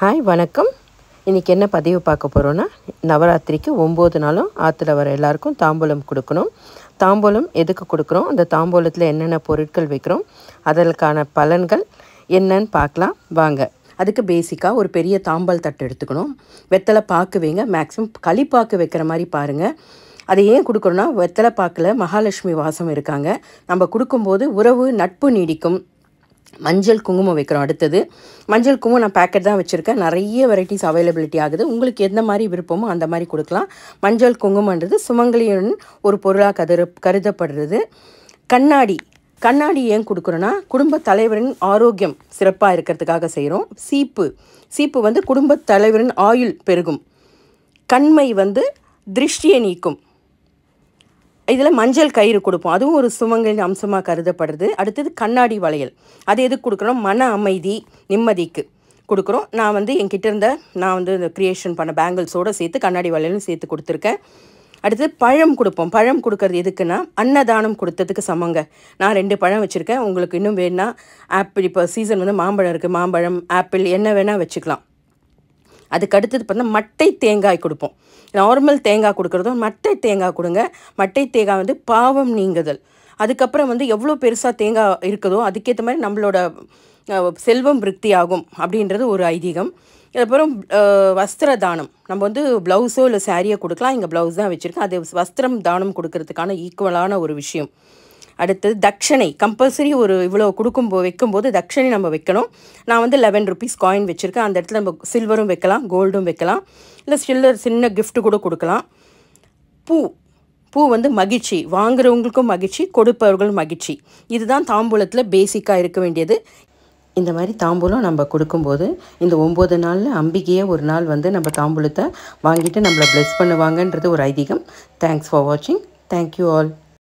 Hi வணக்கம். இன்றைக்கி என்ன பதிவு பார்க்க போகிறோன்னா, நவராத்திரிக்கு 9 நாளும் ஆற்றுல வர எல்லாருக்கும் தாம்பூலம் கொடுக்கணும். தாம்பூலம் எதுக்கு கொடுக்குறோம், அந்த தாம்பூலத்தில் என்னென்ன பொருட்கள் வைக்கிறோம், அதற்கான பலன்கள் என்னன்னு பார்க்கலாம் வாங்க. அதுக்கு பேசிக்காக ஒரு பெரிய தாம்பால் தட்டு எடுத்துக்கணும். வெத்தலை பாக்கு வைங்க, மேக்ஸிமம் களிப்பாக்கு வைக்கிற மாதிரி பாருங்கள். அதை ஏன் கொடுக்குறோன்னா, வெத்தலை பாக்கில் மகாலட்சுமி வாசம் இருக்காங்க. நம்ம கொடுக்கும்போது உறவு நட்பு நீடிக்கும். மஞ்சள் குங்குமம் வைக்கிறோம். அடுத்தது மஞ்சள் குங்குமம் நான் பேக்கெட் தான் வச்சுருக்கேன். நிறைய வெரைட்டிஸ் அவைலபிலிட்டி ஆகுது. உங்களுக்கு எந்த மாதிரி விருப்பமோ அந்த மாதிரி கொடுக்கலாம். மஞ்சள் குங்குமன்றது சுமங்கலியின் ஒரு பொருளாக கருதப்படுறது. கண்ணாடி ஏன் கொடுக்குறோன்னா, குடும்ப தலைவரின் ஆரோக்கியம் சிறப்பாக இருக்கிறதுக்காக செய்கிறோம். சீப்பு வந்து குடும்ப தலைவரின் ஆயுள் பெருகும். கண்மை வந்து திருஷ்டியை நீக்கும். இதில் மஞ்சள் கயிறு கொடுப்போம், அதுவும் ஒரு சுமங்கலின் அம்சமாக கருதப்படுறது. அடுத்தது கண்ணாடி வளையல், அது எதுக்கு கொடுக்குறோம், மன அமைதி நிம்மதிக்கு கொடுக்குறோம். நான் வந்து என்கிட்ட இந்த க்ரியேஷன் பண்ண பேங்கிள்ஸோடு சேர்த்து கண்ணாடி வளையலும் சேர்த்து கொடுத்துருக்கேன். அடுத்தது பழம் கொடுப்போம். பழம் கொடுக்கறது எதுக்குன்னா, அன்னதானம் கொடுத்ததுக்கு சமங்க. நான் 2 பழம் வச்சுருக்கேன். உங்களுக்கு இன்னும் வேணுன்னா ஆப்பிள், இப்போ சீசன் வந்து மாம்பழம் இருக்குது, மாம்பழம் ஆப்பிள் என்ன வேணால் வச்சுக்கலாம். அதுக்கு அடுத்தது பார்த்தா மட்டை தேங்காய் கொடுப்போம். நார்மல் தேங்காய் கொடுக்குறதும் மட்டை தேங்காய் கொடுங்க. மட்டை தேங்காய் வந்து பாவம் நீங்குதல். அதுக்கப்புறம் வந்து எவ்வளோ பெருசாக தேங்காய் இருக்குதோ அதுக்கேற்ற மாதிரி நம்மளோட செல்வம் விருத்தி ஆகும் அப்படின்றது ஒரு ஐதீகம். அதுக்கப்புறம் வஸ்திர தானம், நம்ம வந்து ப்ளவுஸோ இல்லை சாரியை கொடுக்கலாம். இங்கே ப்ளவுஸ் தான் வச்சுருக்கேன். அது வஸ்திரம் தானம் கொடுக்கறதுக்கான ஈக்குவலான ஒரு விஷயம். அடுத்தது தட்சணை கம்பல்சரி. ஒரு இவ்வளோ வைக்கும்போது தட்சணை நம்ம வைக்கணும். நான் வந்து 11 ருபீஸ் காயின் வச்சுருக்கேன். அந்த இடத்துல நம்ம சில்வரும் வைக்கலாம், கோல்டும் வைக்கலாம், இல்லை சின்ன கிஃப்ட்டு கூட கொடுக்கலாம். பூ வந்து மகிழ்ச்சி, வாங்குறவங்களுக்கும் மகிழ்ச்சி, கொடுப்பவர்களும் மகிழ்ச்சி. இதுதான் தாம்பூலத்தில் பேசிக்காக இருக்க வேண்டியது. இந்த மாதிரி தாம்பூலம் நம்ம கொடுக்கும்போது இந்த 9 நாளில் அம்பிகையே ஒரு நாள் வந்து நம்ம தாம்பூலத்தை வாங்கிட்டு நம்மளை ப்ளெஸ் பண்ணுவாங்கன்றது ஒரு ஐதீகம். தேங்க்ஸ் ஃபார் வாட்சிங். Thank you all.